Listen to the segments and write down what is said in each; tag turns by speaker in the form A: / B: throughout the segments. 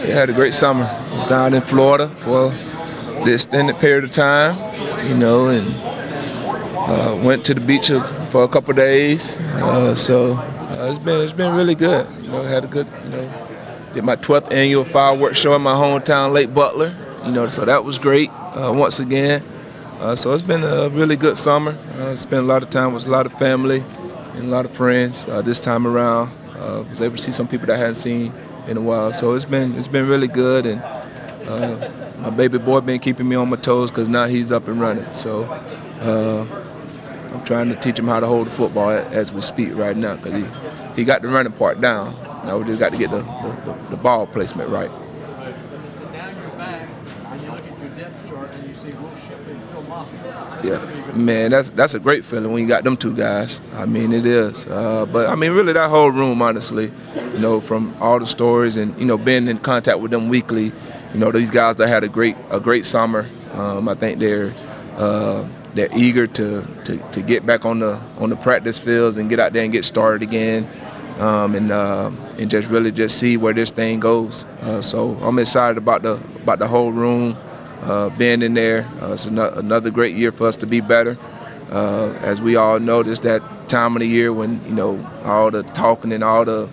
A: We had a great summer. I was down in Florida for the extended period of time, and went to the beach for a couple of days. It's been really good. Had a good, did my 12th annual fireworks show in my hometown, Lake Butler. So that was great once again. So it's been a really good summer. Spent a lot of time with a lot of family and a lot of friends. This time around, was able to see some people that I hadn't seen in a while. So it's been really good, and my baby boy been keeping me on my toes because now he's up and running. So I'm trying to teach him how to hold the football as we speak right now, because he got the running part down. Now we just got to get the ball placement right.
B: Down your back, you look at your depth chart and you see Will Shipley and Phil Mafah.
A: Yeah, man, that's a great feeling when you got them two guys. I mean, it is. But I mean, really, that whole room, honestly, from all the stories and being in contact with them weekly, these guys that had a great summer. I think they're eager to get back on the practice fields and get out there and get started again, and just really just see where this thing goes. So I'm excited about the whole room being in there. It's another great year for us to be better. As we all know, this that time of the year when all the talking and all the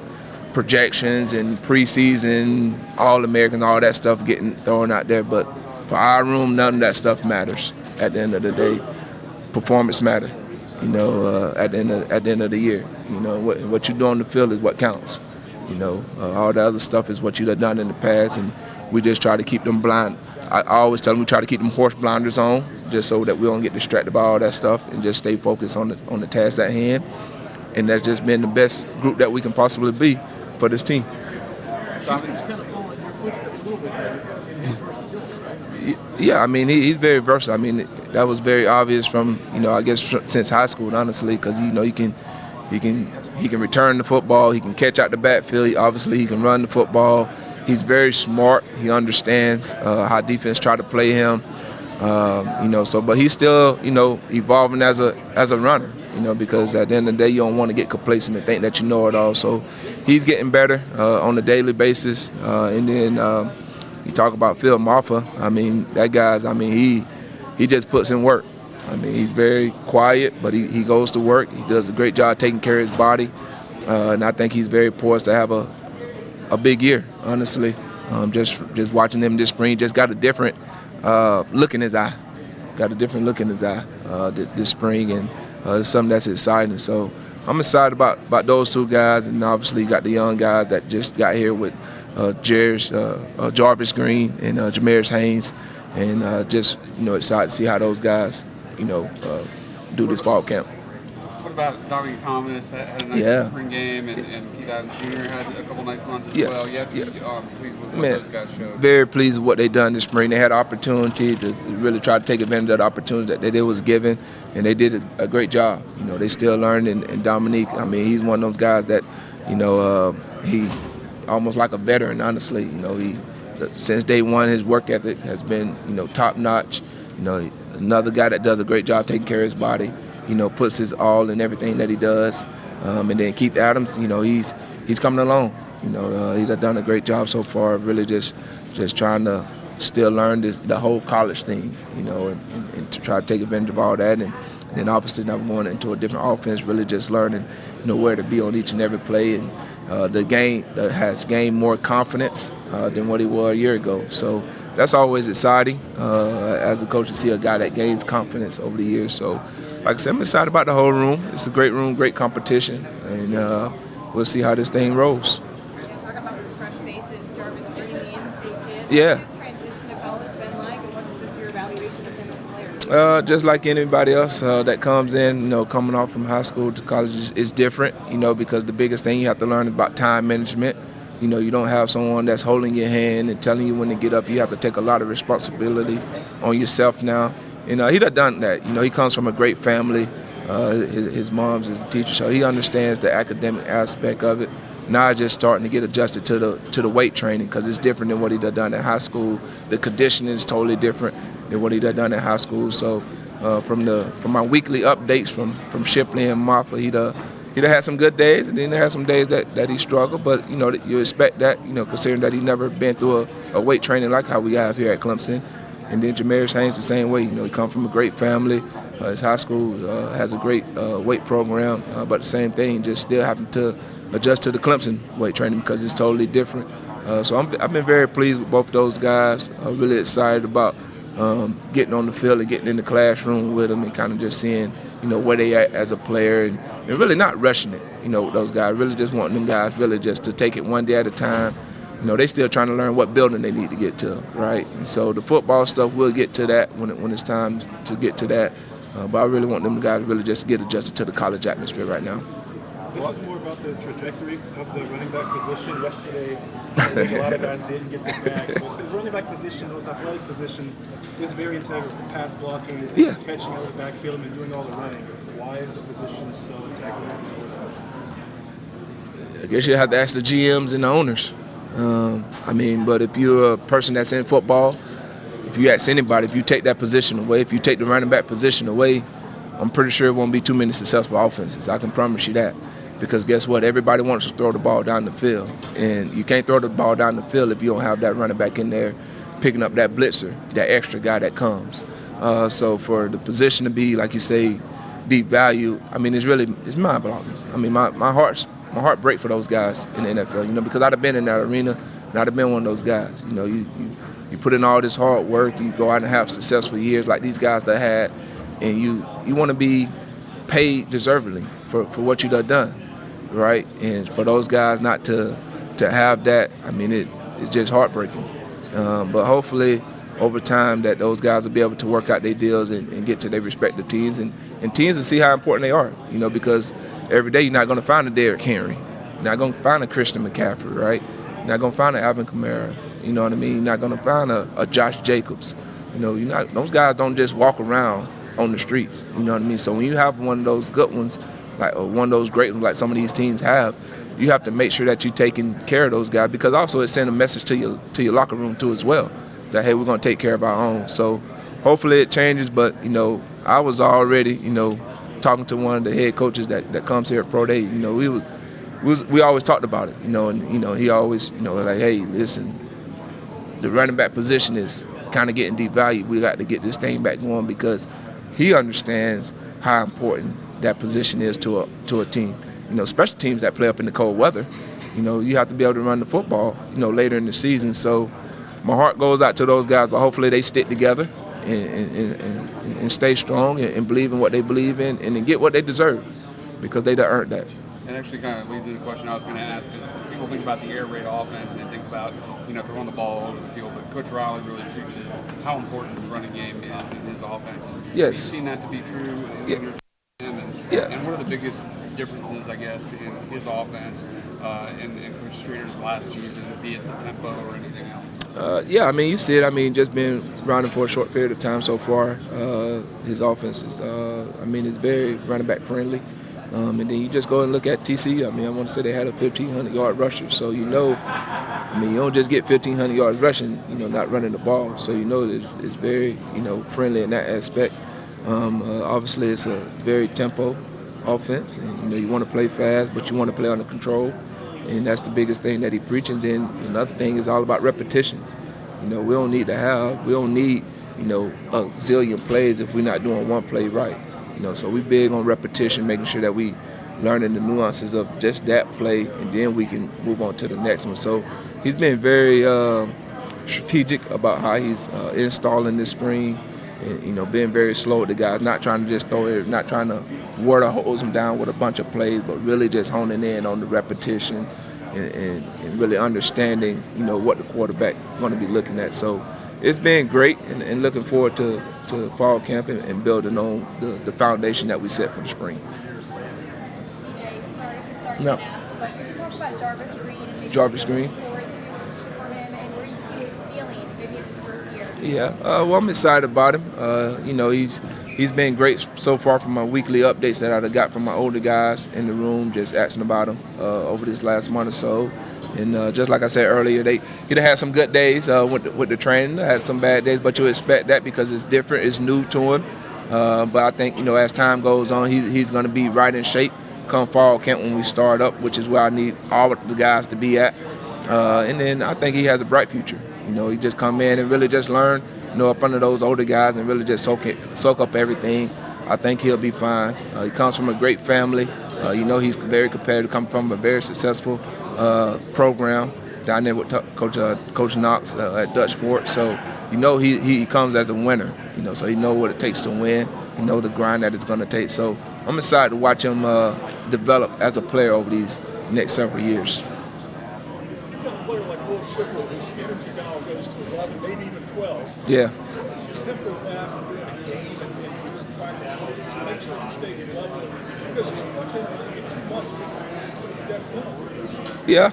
A: projections and preseason, All-American, all that stuff getting thrown out there. But for our room, none of that stuff matters. At the end of the day, performance matters. At the end of the year, what you do on the field is what counts. All the other stuff is what you have done in the past, and we just try to keep them blind. I always tell them we try to keep them horse blinders on, just so that we don't get distracted by all that stuff and just stay focused on the task at hand. And that's just been the best group that we can possibly be for this team. Yeah, I mean, he's very versatile. I mean, that was very obvious from, I guess since high school, honestly, because, he can return the football, he can catch out the backfield, obviously he can run the football. He's very smart. He understands how defense try to play him. But he's still, evolving as a runner, because at the end of the day, you don't want to get complacent and think that you know it all. So he's getting better on a daily basis. And then you talk about Phil Mafah. I mean, that guy's, he just puts in work. I mean, he's very quiet, but he goes to work. He does a great job taking care of his body. And I think he's very poised to have a big year, honestly. Just watching him this spring, just got a different look in his eye. This spring, and it's something that's exciting. So I'm excited about those two guys, and obviously got the young guys that just got here with Jarvis Green and Jameis Haynes, and just excited to see how those guys do this fall camp.
C: What about Dominique had a nice spring game, and T-Dot Jr. had a couple nice runs as well. You have to be pleased with what those guys showed. Very
A: pleased with what they done this spring. They had an opportunity to really try to take advantage of the opportunity that they was given, and they did a great job. They still learning, and Dominique, he's one of those guys that, he almost like a veteran, honestly. Since day one, his work ethic has been, top notch. Another guy that does a great job taking care of his body. Puts his all in everything that he does. And then Keith Adams, he's coming along. He's done a great job so far, really just trying to still learn the whole college thing, and to try to take advantage of all that. And then obviously now going into a different offense, really just learning, where to be on each and every play. And the game has gained more confidence than what he was a year ago. So that's always exciting as a coach to see a guy that gains confidence over the years. So, like I said, I'm excited about the whole room. It's a great room, great competition, and we'll see how this thing rolls.
D: Talk about those fresh faces, Jarvis Green, the in-state kid.
A: Yeah.
D: What's his transition to college been like, and what's just your evaluation of him as a player?
A: Just like anybody else that comes in, coming off from high school to college is different, because the biggest thing you have to learn is about time management. You don't have someone that's holding your hand and telling you when to get up. You have to take a lot of responsibility on yourself now. He done that. He comes from a great family. His mom's is a teacher, so he understands the academic aspect of it. Now just starting to get adjusted to the weight training, because it's different than what he done in high school. The conditioning is totally different than what he done in high school. So from my weekly updates from Shipley and Mafah, he'd have had some good days, and then he had some days that he struggled. But you expect that, considering that he's never been through a weight training like how we have here at Clemson. And then Jamarius Haynes the same way. He come from a great family. His high school has a great weight program, but the same thing, just still having to adjust to the Clemson weight training because it's totally different. So I've been very pleased with both of those guys. I'm really excited about getting on the field and getting in the classroom with them and kind of just seeing, where they at as a player and really not rushing it, with those guys. Really just wanting them guys really just to take it one day at a time. They still trying to learn what building they need to get to, right? And so the football stuff, we'll get to that when it's time to get to that. But I really want them guys really just to get adjusted to the college atmosphere right now.
E: This is more about the trajectory of the running back position. Yesterday, I think a lot of guys didn't get the back. But the running back position, those athletic position, is very integral for pass blocking and catching out of the backfield and doing all the running. Why is the position so integral in the sport?
A: I guess you have to ask the GMs and the owners. But if you're a person that's in football, if you ask anybody, if you take that position away, if you take the running back position away, I'm pretty sure it won't be too many successful offenses. I can promise you that. Because guess what? Everybody wants to throw the ball down the field. And you can't throw the ball down the field if you don't have that running back in there picking up that blitzer, that extra guy that comes. So for the position to be, like you say, deep value, it's mind-boggling. My heart breaks for those guys in the NFL, because I'd have been in that arena and I'd have been one of those guys. You put in all this hard work, you go out and have successful years like these guys that had, and you want to be paid deservedly for what you've done, right? And for those guys not to have that, it's just heartbreaking. But hopefully over time that those guys will be able to work out their deals and get to their respective teams and teams will see how important they are, because every day you're not going to find a Derrick Henry. You're not going to find a Christian McCaffrey, right? You're not going to find an Alvin Kamara. You know what I mean? You're not going to find a Josh Jacobs. Those guys don't just walk around on the streets. You know what I mean? So when you have one of those good ones, or one of those great ones like some of these teams have, you have to make sure that you're taking care of those guys because also it sends a message to your locker room too as well that, hey, we're going to take care of our own. So hopefully it changes, but, I was already, talking to one of the head coaches that comes here at Pro Day. We always talked about it, and, he always, like, hey, listen, the running back position is kind of getting devalued. We got to get this thing back going because he understands how important that position is to a team. Special teams that play up in the cold weather, you have to be able to run the football, later in the season. So my heart goes out to those guys, but hopefully they stick together and stay strong and believe in what they believe in and get what they deserve because they earned that.
C: It actually kind of leads to the question I was going to ask because people think about the air raid offense and they think about, throwing the ball over the field, but Coach Riley really preaches how important the running game is in his offense.
A: Yes.
C: Have you seen that to be true? And what are the biggest differences, I guess, in his offense and Coach Streeter's last season, be it the tempo or anything else?
A: You see it. Just been running for a short period of time so far. His offense is, it's very running back friendly. And then you just go and look at TCU. I want to say they had a 1,500-yard rusher. So, you don't just get 1,500 yards rushing, not running the ball. So, it's very, friendly in that aspect. Obviously, it's a very tempo offense. And, you want to play fast, but you want to play under control. And that's the biggest thing that he preaches. And then another thing is all about repetitions. We don't need, a zillion plays if we're not doing one play right. So we big on repetition, making sure that we learning the nuances of just that play, and then we can move on to the next one. So he's been very strategic about how he's installing this spring, and being very slow with the guys, not trying to just throw it, not trying to hose them down with a bunch of plays, but really just honing in on the repetition and really understanding, what the quarterback going to be looking at. So it's been great, and looking forward to fall camp and building on the foundation that we set for the spring. No.
D: But can you talk about Jarvis Green and maybe
A: Jarvis Green.
D: For him and where you see his ceiling maybe in his first year?
A: Yeah, I'm excited about him. He's been great so far from my weekly updates that I got from my older guys in the room, just asking about him over this last month or so. And just like I said earlier, he'd have had some good days with the training. Had some bad days, but you expect that because it's different, it's new to him. But I think, as time goes on, he's going to be right in shape come fall camp when we start up, which is where I need all of the guys to be at. And then I think he has a bright future. He just come in and really just learn, up under those older guys and really just soak up everything. I think he'll be fine. He comes from a great family. He's very competitive, come from a very successful program down there with Coach Knox at Dutch Fort. So, he comes as a winner, so he knows what it takes to win. He knows the grind that it's going to take. So I'm excited to watch him develop as a player over these next several years.
E: You've got a player like Will Shipley, whose energy now goes to 11, maybe even 12.
A: Yeah.
E: Temper that during a game and use practice to make sure he stays level, because too much energy and too much is detrimental.
A: Yeah,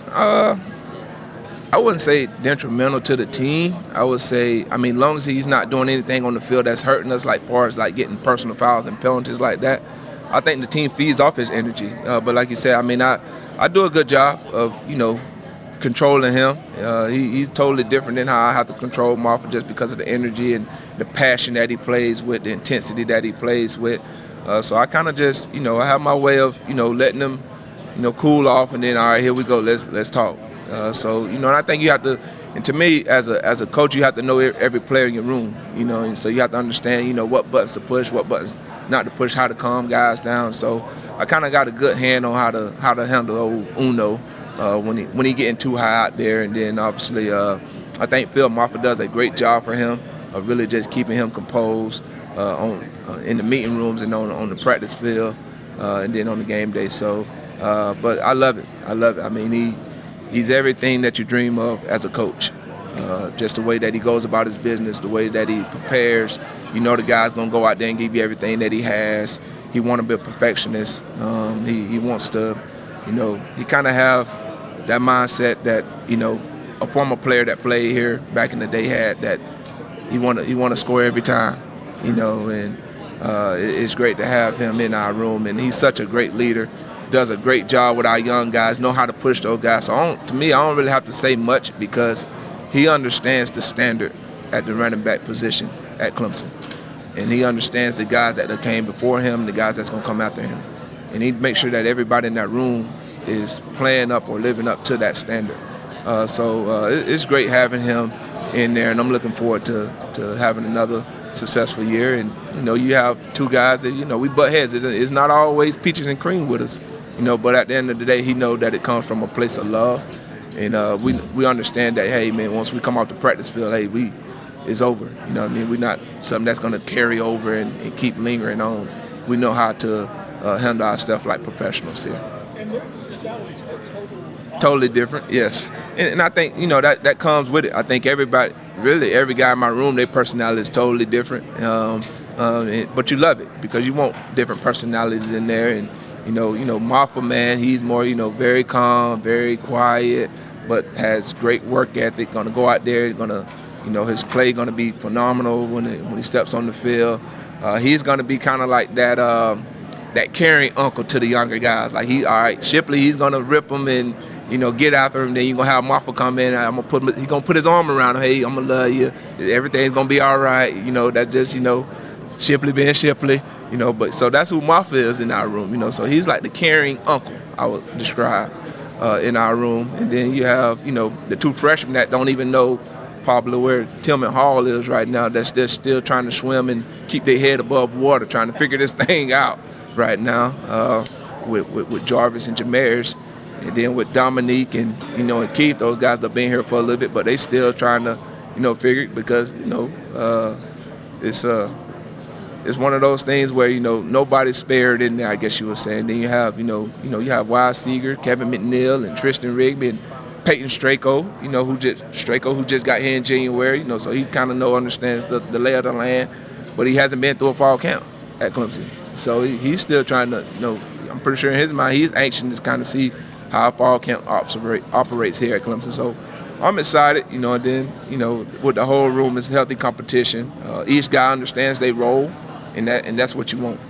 A: I wouldn't say detrimental to the team. I would say, as long as he's not doing anything on the field that's hurting us, like far as like getting personal fouls and penalties like that, I think the team feeds off his energy. But like you said, I do a good job of, controlling him. He's totally different than how I have to control Mafah just because of the energy and the passion that he plays with, the intensity that he plays with. So I kind of just, I have my way of, letting him, cool off, and then, all right, here we go, let's talk. And I think you have to, and to me, as a coach, you have to know every player in your room, and so you have to understand, what buttons to push, what buttons not to push, how to calm guys down. So I kind of got a good hand on how to handle old Uno when he getting too high out there. And then obviously, I think Phil Mafah does a great job for him of really just keeping him composed in the meeting rooms and on the practice field, and then on the game day. So, but I love it. He's everything that you dream of as a coach. Just the way that he goes about his business, the way that he prepares. The guy's going to go out there and give you everything that he has. He wants to be a perfectionist. He wants to, he kind of have that mindset that, a former player that played here back in the day had, that he want to score every time, and it's great to have him in our room. And he's such a great leader. Does a great job with our young guys, know how to push those guys. So to me, I don't really have to say much because he understands the standard at the running back position at Clemson. And he understands the guys that came before him, the guys that's going to come after him. And he makes sure that everybody in that room is playing up or living up to that standard. So it's great having him in there, and I'm looking forward to having another successful year. And, you have two guys that, we butt heads. It's not always peaches and cream with us. But at the end of the day, he knows that it comes from a place of love. And we understand that, hey, man, once we come off the practice field, hey, it's over. We're not something that's going to carry over and keep lingering on. We know how to handle our stuff like professionals here.
E: And their personalities are
A: totally different, yes. And I think, that comes with it. I think every guy in my room, their personality is totally different. But you love it because you want different personalities in there. And, Mafah, man, he's more, very calm, very quiet, but has great work ethic. Going to go out there, going to, his play going to be phenomenal when he steps on the field. He's going to be kind of like that caring uncle to the younger guys. Like all right, Shipley, he's going to rip him and, get after him. Then you're going to have Mafah come in. He's going to put his arm around him. Hey, I'm going to love you. Everything's going to be all right. That just, Shipley being Shipley. But so that's who Mafah is in our room, So he's like the caring uncle, I would describe, in our room. And then you have, the two freshmen that don't even know probably where Tillman Hall is right now. They're still trying to swim and keep their head above water, trying to figure this thing out right now with Jarvis and Jameers. And then with Dominique and, and Keith, those guys have been here for a little bit, but they still trying to, figure it because, it's one of those things where, nobody's spared in there, I guess you were saying. Then you have, you have Wise Seeger, Kevin McNeil, and Tristan Rigby, and Peyton Straco, who just got here in January, so he kind of understands the lay of the land, but he hasn't been through a fall camp at Clemson. So he's still trying to, I'm pretty sure in his mind, he's anxious to kind of see how fall camp operates here at Clemson. So I'm excited, and then, with the whole room, it's healthy competition. Each guy understands their role, and that's what you want.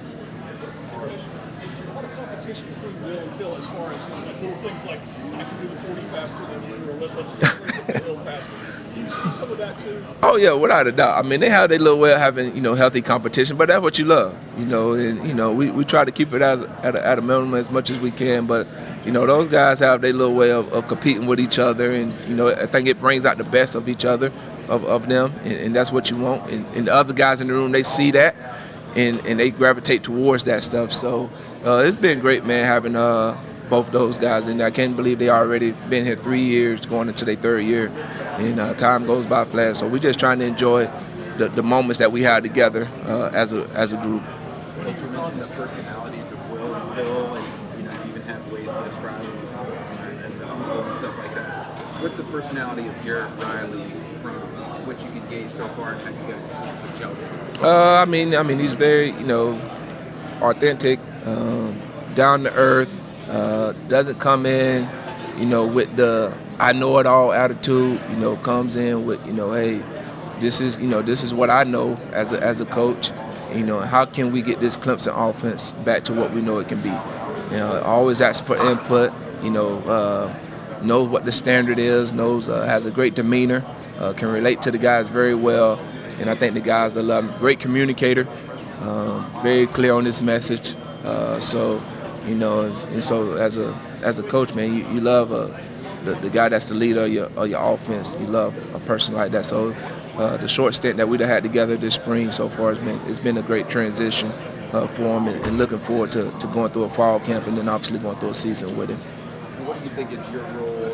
E: What a competition between Will and Phil as far as just like little things like I can do the 40 faster than you, or let's just Will faster. Do you see some of that too?
A: Oh yeah, without a doubt. I mean, they have their little way of having healthy competition, but that's what you love, And we try to keep it at a minimum as much as we can. But those guys have their little way of competing with each other, and I think it brings out the best of each other, of them, and that's what you want. And the other guys in the room, they see that, and they gravitate towards that stuff. So it's been great, man, having both those guys, and I can't believe they already been here 3 years, going into their third year, and time goes by fast. So we're just trying to enjoy the moments that we had together as a group.
F: You mentioned the personalities of Will and Phil, and you even have ways to describe them as the uncle and stuff like that. What's the personality of Garrett Riley from what you can gauge so far, and how you guys gel together?
A: I mean, he's very authentic, down to earth. Doesn't come in, with the I know it all attitude. Comes in with, hey, this is what I know as a coach. How can we get this Clemson offense back to what we know it can be? Always asks for input. Knows what the standard is. Has a great demeanor. Can relate to the guys very well, and I think the guys that love him. Great communicator. Very clear on his message. And so as a coach, man, you love the guy that's the leader of your offense. You love a person like that. So the short stint that we've had together this spring so far it's been a great transition for him, and looking forward to going through a fall camp and then obviously going through a season with him.
F: What do you think is your role